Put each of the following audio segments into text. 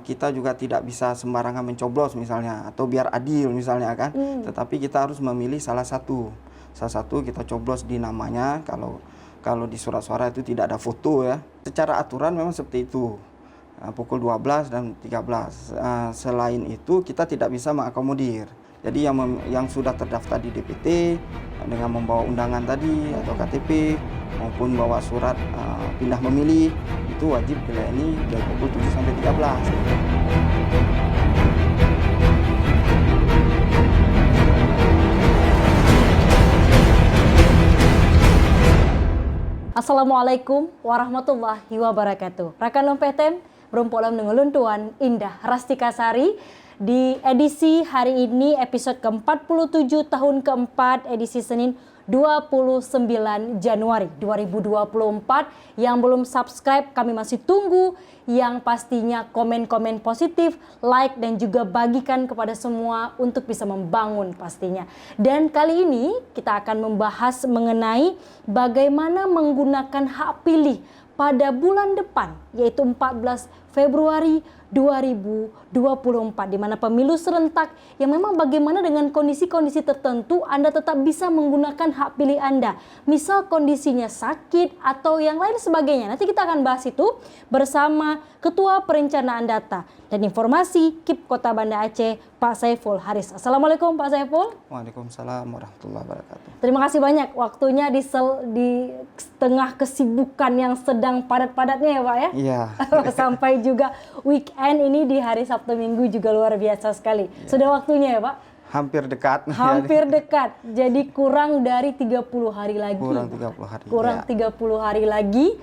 kita juga tidak bisa sembarangan mencoblos misalnya, atau biar adil misalnya kan. Tetapi kita harus memilih salah satu kita coblos di namanya. Kalau di surat suara itu tidak ada foto ya. Secara aturan memang seperti itu. Pukul 12 dan 13. Selain itu kita tidak bisa mengakomodir. Jadi yang sudah terdaftar di DPT dengan membawa undangan tadi atau KTP maupun bawa surat pindah memilih itu wajib dilayani dari pukul 7 sampai 13. Assalamualaikum warahmatullahi wabarakatuh. Rakan Nompetem, berumpulam dengan luntuan Indah Rastikasari di edisi hari ini episode ke-47 tahun keempat edisi Senin 29 Januari 2024. Yang belum subscribe kami masih tunggu, yang pastinya komen-komen positif, like dan juga bagikan kepada semua untuk bisa membangun pastinya. Dan kali ini kita akan membahas mengenai bagaimana menggunakan hak pilih pada bulan depan, yaitu 14 Februari 2024, di mana pemilu serentak yang memang bagaimana dengan kondisi-kondisi tertentu Anda tetap bisa menggunakan hak pilih Anda. Misal kondisinya sakit atau yang lain sebagainya. Nanti kita akan bahas itu bersama Ketua Perencanaan Data dan Informasi KIP Kota Banda Aceh, Pak Saiful Haris. Assalamualaikum Pak Saiful. Waalaikumsalam warahmatullahi wabarakatuh. Terima kasih banyak waktunya di tengah kesibukan yang sedang padat-padatnya ya Pak ya. Iya. Sampai juga weekend ini di hari Sabtu Minggu juga luar biasa sekali. Ya. Sudah waktunya ya Pak? Hampir dekat. Hampir dekat. Jadi kurang dari 30 hari lagi. Kurang 30 hari lagi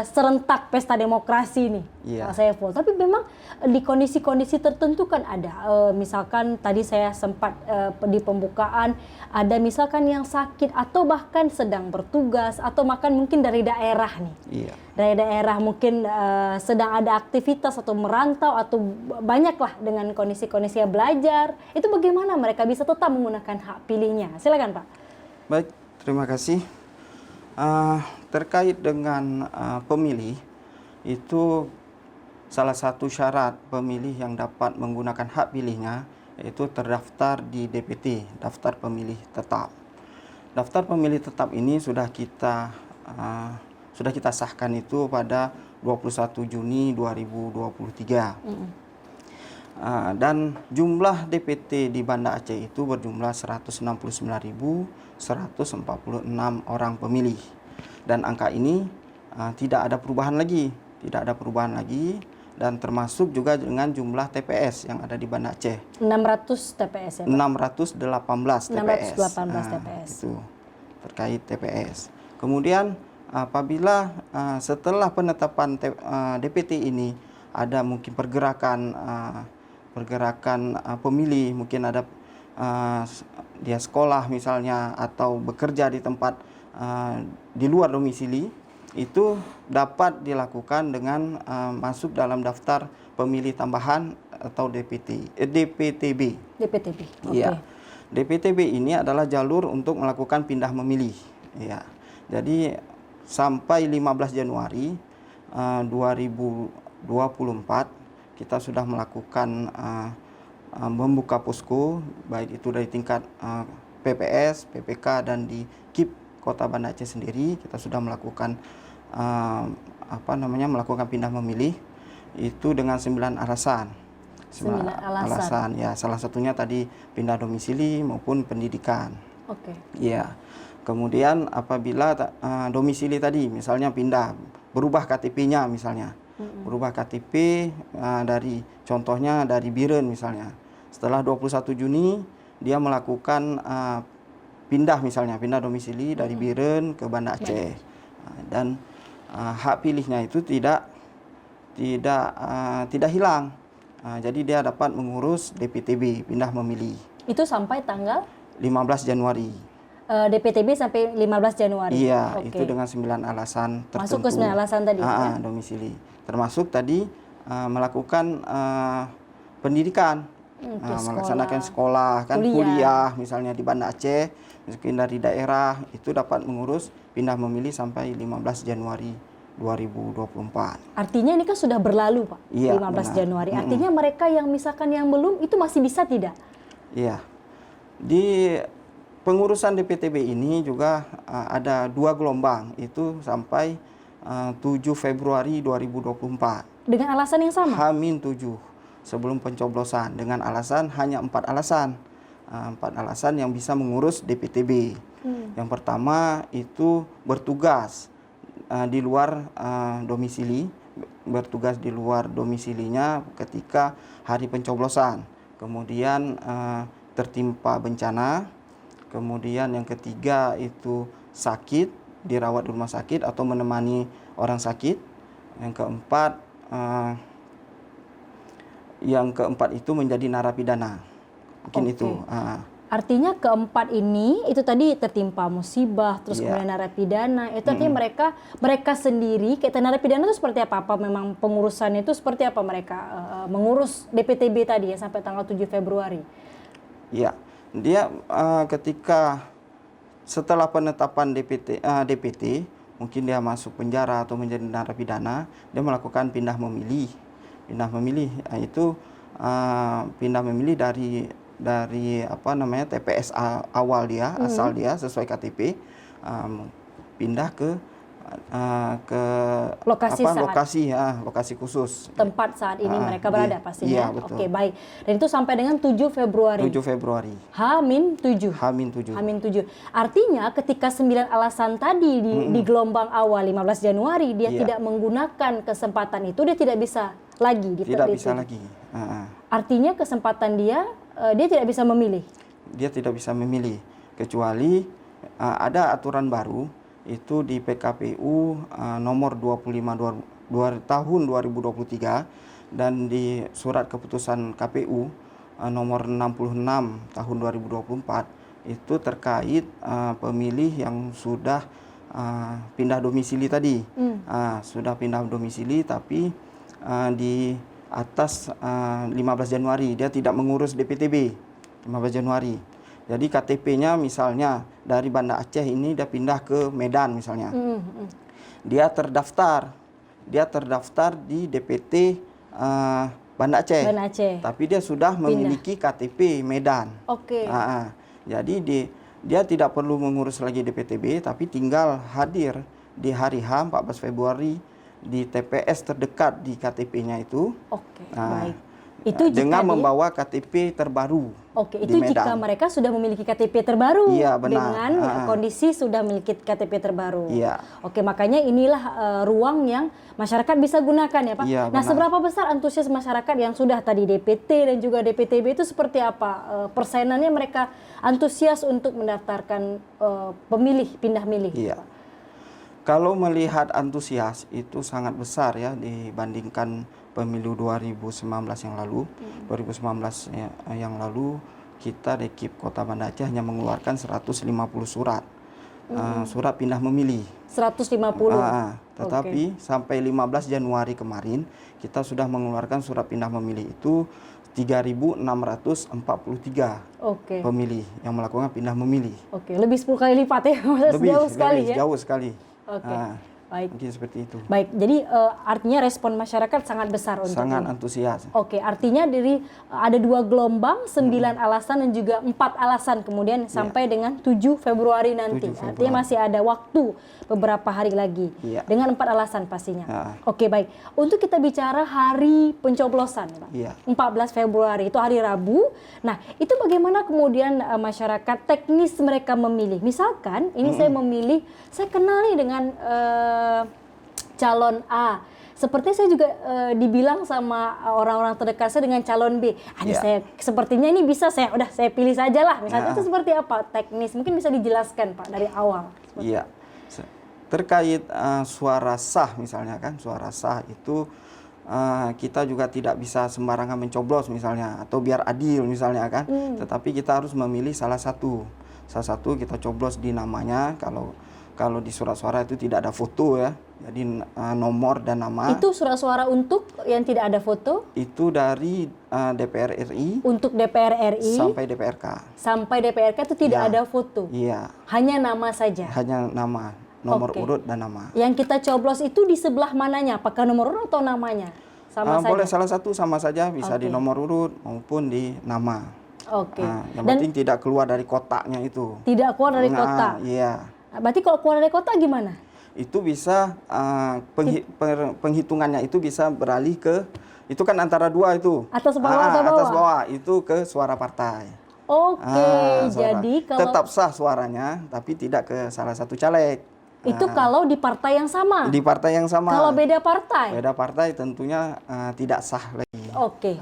serentak pesta demokrasi nih Pak Saiful. Tapi memang di kondisi-kondisi tertentu kan ada. Misalkan tadi saya sempat di pembukaan ada misalkan yang sakit atau bahkan sedang bertugas atau bahkan mungkin dari daerah nih. Iya. Dari daerah mungkin sedang ada aktivitas atau merantau atau banyaklah dengan kondisi-kondisi belajar. Itu bagaimana mereka bisa tetap menggunakan hak pilihnya? Silakan Pak. Baik, terima kasih. Terkait dengan pemilih, itu salah satu syarat pemilih yang dapat menggunakan hak pilihnya yaitu terdaftar di DPT, daftar pemilih tetap. Daftar pemilih tetap ini sudah kita sahkan itu pada 21 Juni 2023. Dan jumlah DPT di Banda Aceh itu berjumlah 169.146 orang pemilih. Dan angka ini tidak ada perubahan lagi, dan termasuk juga dengan jumlah TPS yang ada di Banda Aceh. 600 TPS ya Pak? 618 TPS. Itu terkait TPS. Kemudian apabila setelah penetapan DPT ini ada mungkin pergerakan pemilih, mungkin ada dia sekolah misalnya atau bekerja di tempat di luar domisili, itu dapat dilakukan dengan masuk dalam daftar pemilih tambahan atau DPTB. DPTB. Iya. DPTB ini adalah jalur untuk melakukan pindah memilih. Ya. Jadi sampai 15 Januari 2024 kita sudah melakukan membuka posko, baik itu dari tingkat PPS, PPK dan di KIP Kota Banda Aceh sendiri. Kita sudah melakukan melakukan pindah memilih itu dengan 9 alasan. 9 alasan. Ya, salah satunya tadi pindah domisili maupun pendidikan. Oke. Iya. Kemudian apabila domisili tadi misalnya pindah, berubah KTP-nya misalnya. Berubah KTP contohnya dari Biren misalnya. Setelah 21 Juni dia melakukan pindah domisili dari Biren ke Banda Aceh. Dan hak pilihnya itu tidak hilang. Jadi dia dapat mengurus DPTB, pindah memilih. Itu sampai tanggal 15 Januari. DPTB sampai 15 Januari. Iya, itu dengan 9 alasan tertentu. Masuk ke 9 alasan tadi. Ya? Domisili. Termasuk tadi melakukan pendidikan, melaksanakan sekolah, kuliah misalnya di Banda Aceh, mungkin dari daerah itu dapat mengurus pindah memilih sampai 15 Januari 2024. Artinya ini kan sudah berlalu, Pak, Iya, 15 benar. Januari. Artinya mereka yang misalkan yang belum itu masih bisa tidak? Iya. Di pengurusan DPTB ini juga ada 2 gelombang, itu sampai 7 Februari 2024. Dengan alasan yang sama? H-7 sebelum pencoblosan, dengan alasan hanya 4 alasan. 4 alasan yang bisa mengurus DPTB. Yang pertama itu bertugas di luar domisili, bertugas di luar domisilinya ketika hari pencoblosan. Kemudian tertimpa bencana. Kemudian yang ketiga itu sakit, dirawat di rumah sakit atau menemani orang sakit. Yang keempat itu menjadi narapidana. Mungkin itu. Artinya keempat ini itu tadi tertimpa musibah, terus kemudian narapidana. Itu artinya mereka sendiri, kayak narapidana itu seperti apa? Apa memang pengurusannya itu seperti apa mereka mengurus DPTB tadi ya sampai tanggal 7 Februari? Ya, dia ketika setelah penetapan DPT, mungkin dia masuk penjara atau menjadi narapidana, dia melakukan pindah memilih. Pindah memilih itu pindah memilih dari apa namanya TPS awal dia, asal dia sesuai KTP, pindah ke lokasi khusus tempat saat ini mereka berada pastinya. Iya, betul. Oke, baik. Dan itu sampai dengan 7 Februari. 7 Februari. H-7. H-7. Artinya ketika 9 alasan tadi di gelombang awal 15 Januari dia tidak menggunakan kesempatan itu, dia tidak bisa lagi bisa lagi. Artinya kesempatan dia tidak bisa memilih. Dia tidak bisa memilih kecuali ada aturan baru itu di PKPU nomor 25 tahun 2023 dan di surat keputusan KPU nomor 66 tahun 2024 itu terkait pemilih yang sudah pindah domisili tadi. Sudah pindah domisili tapi di atas 15 Januari dia tidak mengurus DPTB 15 Januari. Jadi KTP-nya misalnya dari Banda Aceh ini dia pindah ke Medan misalnya. Dia terdaftar di DPT Banda Aceh. Tapi dia sudah memiliki KTP Medan. Jadi dia tidak perlu mengurus lagi DPTB, tapi tinggal hadir di hari H 14 Februari di TPS terdekat di KTP-nya itu. Baik. Itu dengan membawa KTP terbaru. Itu jika mereka sudah memiliki KTP terbaru. Iya, benar. Dengan kondisi sudah memiliki KTP terbaru. Iya. Makanya inilah ruang yang masyarakat bisa gunakan ya, Pak. Iya, nah, seberapa besar antusias masyarakat yang sudah tadi DPT dan juga DPTB itu seperti apa? Persenannya mereka antusias untuk mendaftarkan pemilih, pindah milih. Iya. Pak. Kalau melihat antusias itu sangat besar ya dibandingkan pemilu 2019 yang lalu. 2019 yang lalu kita Rekip Kota Banda Aceh hanya mengeluarkan 150 surat. Surat pindah memilih. 150. Tetapi sampai 15 Januari kemarin kita sudah mengeluarkan surat pindah memilih itu 3.643 pemilih yang melakukan pindah memilih. Lebih 10 kali lipat ya. Jauh sekali. Baik. Mungkin seperti itu. Baik, jadi artinya respon masyarakat sangat besar untuk sangat ini. Antusias. Artinya ada 2 gelombang, 9 alasan dan juga 4 alasan kemudian sampai dengan 7 Februari nanti. Artinya masih ada waktu beberapa hari lagi. Dengan 4 alasan pastinya. Baik. Untuk kita bicara hari pencoblosan, Pak. 14 Februari itu hari Rabu. Nah, itu bagaimana kemudian masyarakat teknis mereka memilih? Misalkan ini saya memilih, saya kenal nih dengan calon A. Seperti saya juga dibilang sama orang-orang terdekat saya dengan calon B. Saya sepertinya ini bisa saya pilih saja lah. Misalnya itu seperti apa teknis? Mungkin bisa dijelaskan Pak dari awal. Iya. Terkait suara sah misalnya kan, suara sah itu kita juga tidak bisa sembarangan mencoblos misalnya atau biar adil misalnya kan. Tetapi kita harus memilih salah satu. Salah satu kita coblos di namanya. Kalau di surat suara itu tidak ada foto ya, jadi nomor dan nama. Itu surat suara untuk yang tidak ada foto? Itu dari DPR RI. Untuk DPR RI. Sampai DPRK. Sampai DPRK itu tidak ada foto? Iya. Hanya nama saja? Hanya nama nomor Oke. urut dan nama. Yang kita coblos itu di sebelah mananya? Apakah nomor urut atau namanya? Sama saja? Boleh salah satu sama saja, bisa di Oke. nomor urut maupun di nama. Oke. Yang Dan penting tidak keluar dari kotaknya itu. tidak keluar dari kota? Iya. Berarti kalau keluar dari kota gimana? Itu bisa penghitungannya itu bisa beralih ke, itu kan antara dua itu. Atas bawah atau bawah? Atas bawah itu ke suara partai. Oke, Suara. jadi kalau Tetap sah suaranya, tapi tidak ke salah satu caleg. itu kalau di partai yang sama. Di partai yang sama. Kalau beda partai. Beda partai tentunya tidak sah lagi. Oke,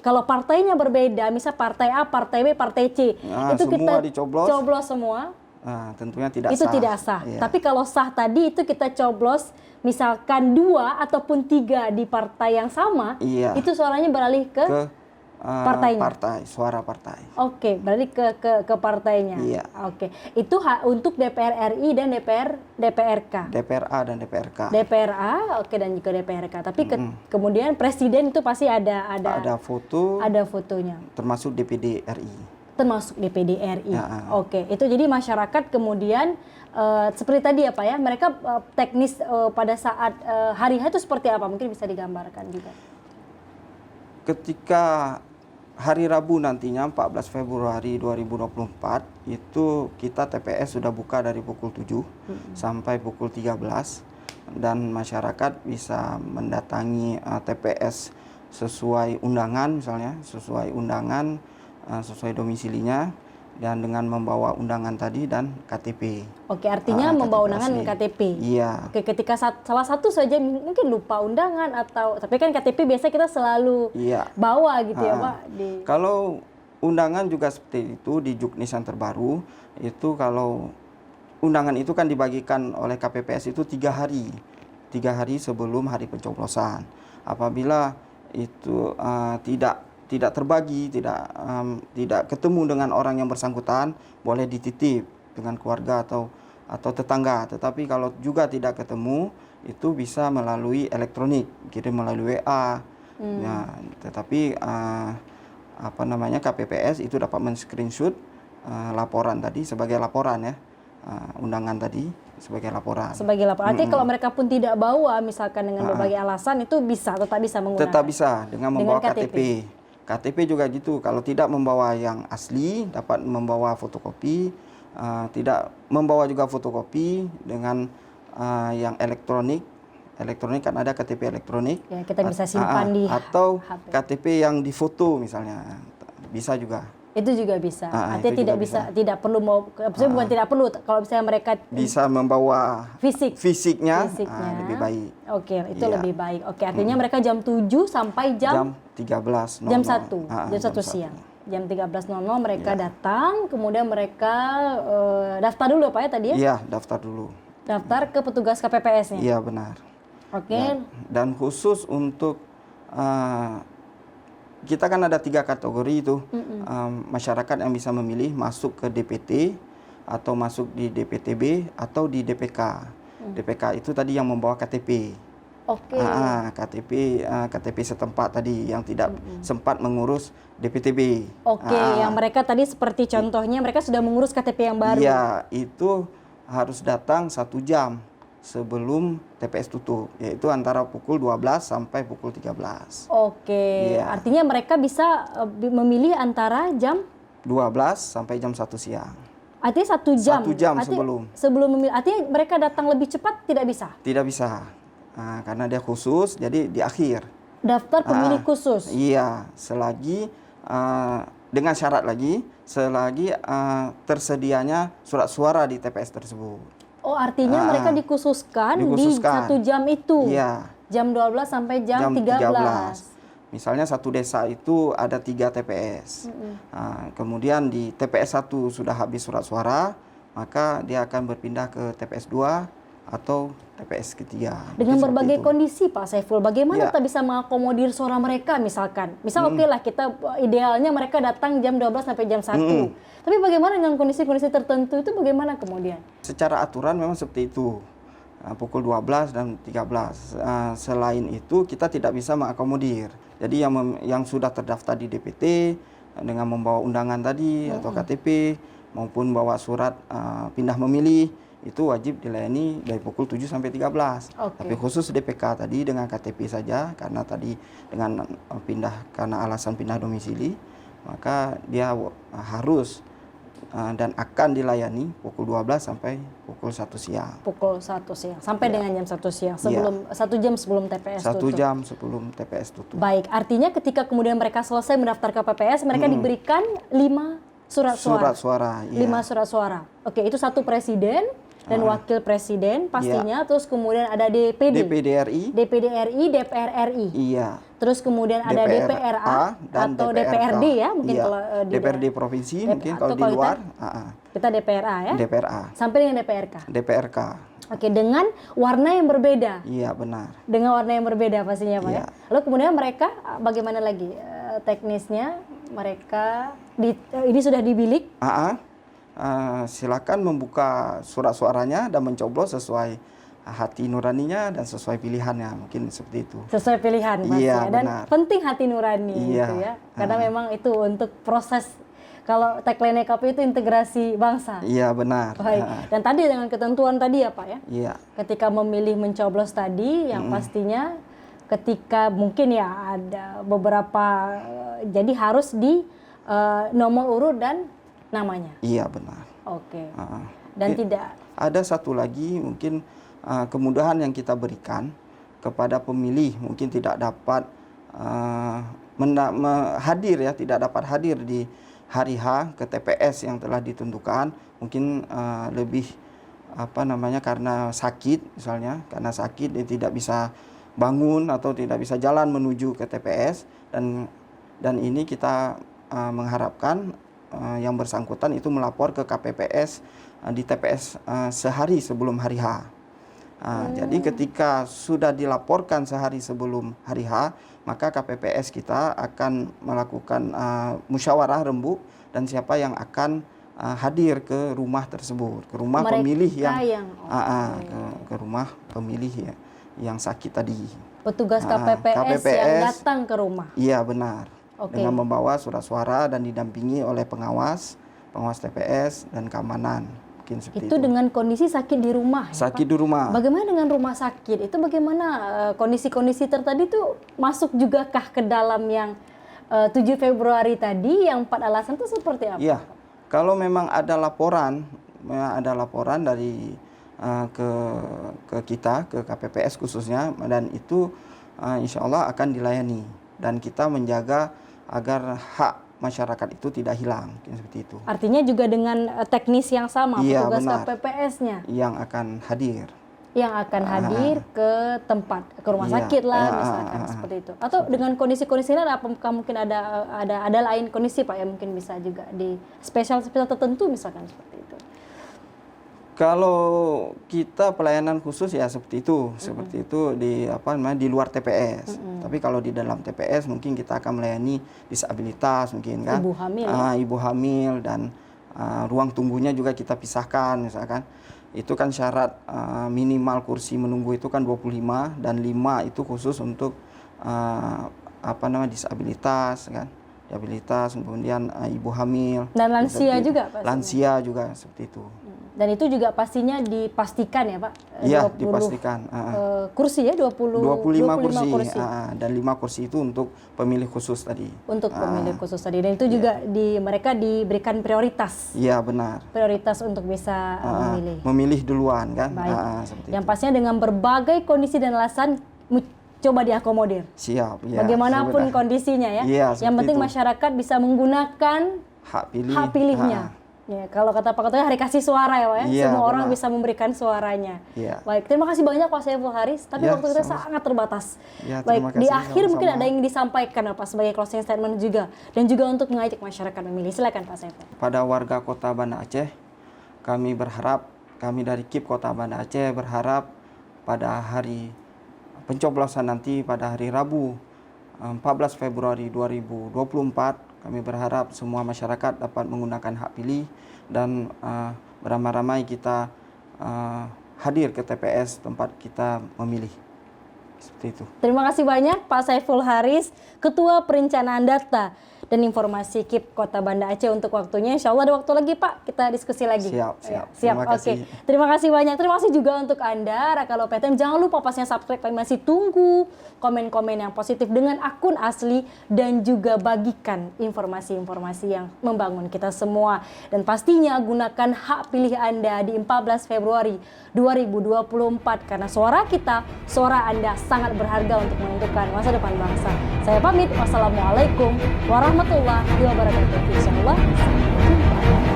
kalau partainya berbeda, misal partai A, partai B, partai C, itu semua kita dicoblos. semua. Tentunya tidak Itu sah. tidak sah. Iya. Tapi kalau sah tadi itu kita coblos misalkan 2 ataupun 3 di partai yang sama, Iya. itu suaranya beralih ke partainya. Suara partai. Oke, berarti ke partainya. Iya. Oke. Itu untuk DPR RI dan DPRK. DPRA dan DPRK. DPRA, oke, dan juga DPRK. Tapi kemudian presiden itu pasti ada foto, ada fotonya. termasuk DPD RI. Termasuk DPD RI. Ya. Oke, itu jadi masyarakat kemudian seperti tadi ya Pak ya, mereka teknis pada saat hari H itu seperti apa? Mungkin bisa digambarkan juga. Ketika hari Rabu nantinya 14 Februari 2024 itu kita TPS sudah buka dari pukul 7 sampai pukul 13 dan masyarakat bisa mendatangi TPS sesuai undangan, misalnya sesuai undangan, sesuai domisilinya, dan dengan membawa undangan tadi dan KTP. Oke, artinya membawa undangan dan KTP. Iya. Oke, ketika salah satu saja mungkin lupa undangan tapi kan KTP biasa kita selalu bawa gitu ya Pak. Kalau undangan juga seperti itu di Juknis yang terbaru, itu kalau undangan itu kan dibagikan oleh KPPS itu 3 hari. 3 hari sebelum hari pencoblosan. Apabila itu tidak terbagi, tidak ketemu dengan orang yang bersangkutan, boleh dititip dengan keluarga atau tetangga. Tetapi kalau juga tidak ketemu, itu bisa melalui elektronik, kirim melalui WA. Ya, tetapi KPPS itu dapat men-screenshot laporan tadi sebagai laporan ya, undangan tadi sebagai laporan. Sebagai laporan. Artinya kalau mereka pun tidak bawa, misalkan dengan berbagai alasan, itu tetap bisa menggunakan. Tetap bisa dengan membawa KTP. KTP juga gitu, kalau tidak membawa yang asli, dapat membawa fotokopi, tidak membawa juga fotokopi dengan yang elektronik. Elektronik kan ada KTP elektronik. Ya, kita bisa simpan di atau HP. KTP yang difoto misalnya, bisa juga. Itu juga bisa. Artinya itu tidak juga bisa, tidak perlu bukan tidak perlu. Kalau misalnya mereka bisa membawa fisiknya. Lebih baik. Oke, itu lebih baik. Oke, artinya mereka jam 7 sampai jam 13.00. Jam 1 siang. Jam 13.00 mereka datang, kemudian mereka daftar dulu Pak ya tadi ya? Iya, daftar dulu. Daftar ke petugas KPPS-nya. Iya, benar. Oke. Dan khusus untuk kita kan ada 3 kategori itu. Masyarakat yang bisa memilih masuk ke DPT atau masuk di DPTB atau di DPK. DPK itu tadi yang membawa KTP. Oke. KTP setempat tadi yang tidak sempat mengurus DPTB. Oke, yang mereka tadi seperti contohnya mereka sudah mengurus KTP yang baru. Iya, itu harus datang 1 jam sebelum TPS tutup, yaitu antara pukul 12 sampai pukul 13. Oke, artinya mereka bisa memilih antara jam 12 sampai jam 1 siang. Artinya 1 jam? 1 jam sebelum memilih, artinya mereka datang lebih cepat tidak bisa? Tidak bisa, karena dia khusus, jadi di akhir. Daftar pemilih khusus? Iya, selagi, dengan syarat lagi, selagi tersedianya surat suara di TPS tersebut. Oh, artinya mereka dikhususkan di 1 jam itu? Iya. Jam 12 sampai jam 13. Misalnya satu desa itu ada 3 TPS. Kemudian di TPS 1 sudah habis surat suara, maka dia akan berpindah ke TPS 2 atau TPS ketiga. Dengan berbagai kondisi Pak Saiful, bagaimana kita bisa mengakomodir suara mereka misalkan? Misal oke lah kita idealnya mereka datang jam 12 sampai jam 1. Tapi bagaimana dengan kondisi-kondisi tertentu itu bagaimana kemudian? Secara aturan memang seperti itu. Pukul 12 dan 13. Selain itu kita tidak bisa mengakomodir. Jadi yang sudah terdaftar di DPT dengan membawa undangan tadi atau KTP maupun bawa surat pindah memilih, itu wajib dilayani dari pukul 7 sampai 13. Oke. Tapi khusus DPK tadi dengan KTP saja, karena tadi dengan karena alasan pindah domisili, maka dia harus dan akan dilayani pukul 12 sampai pukul 1 siang. Pukul 1 siang sampai dengan jam 1 siang, sebelum 1 jam sebelum TPS 1 tutup. jam sebelum TPS tutup. Baik, artinya ketika kemudian mereka selesai mendaftar ke PPS, mereka diberikan 5 surat suara. 5 surat suara. Oke, itu 1 presiden dan wakil presiden pastinya, terus kemudian ada DPD RI, DPD RI, DPR RI. iya. Terus kemudian ada DPRA dan atau DPRK. DPRD ya, mungkin Iya. kalau di DPRD provinsi, mungkin atau kalau di kalau luar, kita DPRA ya. DPRA, Sampai dengan DPRK. DPRK. Oke, dengan warna yang berbeda. Iya, benar. Dengan warna yang berbeda pastinya Pak ya. Iya. Lalu kemudian mereka bagaimana lagi teknisnya? Mereka ini sudah di bilik. Silakan membuka surat suaranya dan mencoblos sesuai hati nuraninya dan sesuai pilihannya, mungkin seperti itu. Sesuai pilihan pasti Iya, ya. Dan benar. penting hati nurani Iya. gitu ya. Karena memang itu untuk proses, kalau tagline KPU itu integrasi bangsa. Iya, benar. Baik. Dan tadi dengan ketentuan tadi ya Pak ya. Iya. Ketika memilih mencoblos tadi yang pastinya ketika mungkin ya ada beberapa jadi harus di nomor urut dan namanya. Iya, benar. Oke. Dan tidak ada satu lagi mungkin kemudahan yang kita berikan kepada pemilih, mungkin tidak dapat hadir ya, tidak dapat hadir di hari H ke TPS yang telah ditentukan, mungkin lebih karena sakit misalnya, karena sakit dia tidak bisa bangun atau tidak bisa jalan menuju ke TPS, dan ini kita mengharapkan yang bersangkutan itu melapor ke KPPS di TPS sehari sebelum hari H. Jadi ketika sudah dilaporkan sehari sebelum hari H, maka KPPS kita akan melakukan musyawarah rembuk dan siapa yang akan hadir ke rumah tersebut, ke rumah mereka pemilih ke rumah pemilih ya, yang sakit tadi. Petugas KPPS yang datang ke rumah. Iya, benar. Oke. Dengan membawa surat suara dan didampingi oleh pengawas TPS dan keamanan. Itu dengan kondisi sakit di rumah. Sakit di rumah. Bagaimana dengan rumah sakit? Itu bagaimana kondisi-kondisi tertadi itu masuk juga kah ke dalam yang 7 Februari tadi yang 4 alasan itu seperti apa? Iya. Kalau memang ada laporan dari ke kita, ke KPPS khususnya, dan itu insya Allah akan dilayani, dan kita menjaga agar hak masyarakat itu tidak hilang, seperti itu. Artinya juga dengan teknis yang sama, iya, petugas benar. KPPS-nya yang akan hadir. Yang akan hadir ke tempat, ke rumah sakit lah misalkan seperti itu. Atau dengan kondisi-kondisi lain, apakah mungkin ada lain kondisi Pak yang mungkin bisa juga di spesial tertentu misalkan seperti itu? Kalau kita pelayanan khusus ya seperti itu, seperti itu di luar TPS. Tapi kalau di dalam TPS mungkin kita akan melayani disabilitas mungkin kan. Ibu hamil. Ibu hamil, dan ruang tunggunya juga kita pisahkan misalkan. Itu kan syarat minimal kursi menunggu itu kan 25, dan 5 itu khusus untuk disabilitas kan. Disabilitas, kemudian ibu hamil. Dan lansia juga Pak? Lansia juga seperti itu. Dan itu juga pastinya dipastikan ya Pak? Iya, dipastikan. Kursi ya, 25 kursi. Dan 5 kursi itu untuk pemilih khusus tadi. Untuk pemilih khusus tadi. Dan itu juga mereka diberikan prioritas. Iya, benar. Prioritas untuk bisa memilih. Memilih duluan kan. Baik. Yang pastinya dengan berbagai kondisi dan alasan coba diakomodir. Siap. Ya, bagaimanapun kondisinya ya. Iya, yang penting itu. Masyarakat bisa menggunakan hak pilihnya. Ya, kalau kata Pak Ketua, hari kasih suara ya Pak ya. Iya, semua benar. orang bisa memberikan suaranya. Iya. Baik, terima kasih banyak Pak Saiful Haris. Tapi Ya, waktu kita sangat terbatas. Ya, baik, di kasih, akhir sama-sama. mungkin ada yang disampaikan Pak sebagai closing statement juga. Dan juga untuk mengajak masyarakat memilih. Silakan Pak Saiful. Pada warga Kota Banda Aceh, kami dari KIP Kota Banda Aceh berharap pada hari pencoblosan nanti pada hari Rabu 14 Februari 2024, kami berharap semua masyarakat dapat menggunakan hak pilih dan beramai-ramai kita hadir ke TPS tempat kita memilih. Seperti itu. Terima kasih banyak Pak Saiful Haris, Ketua Perencanaan Data dan informasi KIP Kota Banda Aceh untuk waktunya. Insya Allah ada waktu lagi Pak, kita diskusi lagi. Siap. Siap. Oke. Terima kasih banyak. Terima kasih juga untuk Anda, Raka Lopetem. Jangan lupa pasnya subscribe, kami masih tunggu komen-komen yang positif dengan akun asli dan juga bagikan informasi-informasi yang membangun kita semua. Dan pastinya gunakan hak pilih Anda di 14 Februari 2024 karena suara kita, suara Anda sangat berharga untuk menentukan masa depan bangsa. Saya pamit. Wassalamualaikum warahmatullahi wabarakatuh. Insyaallah sampai jumpa.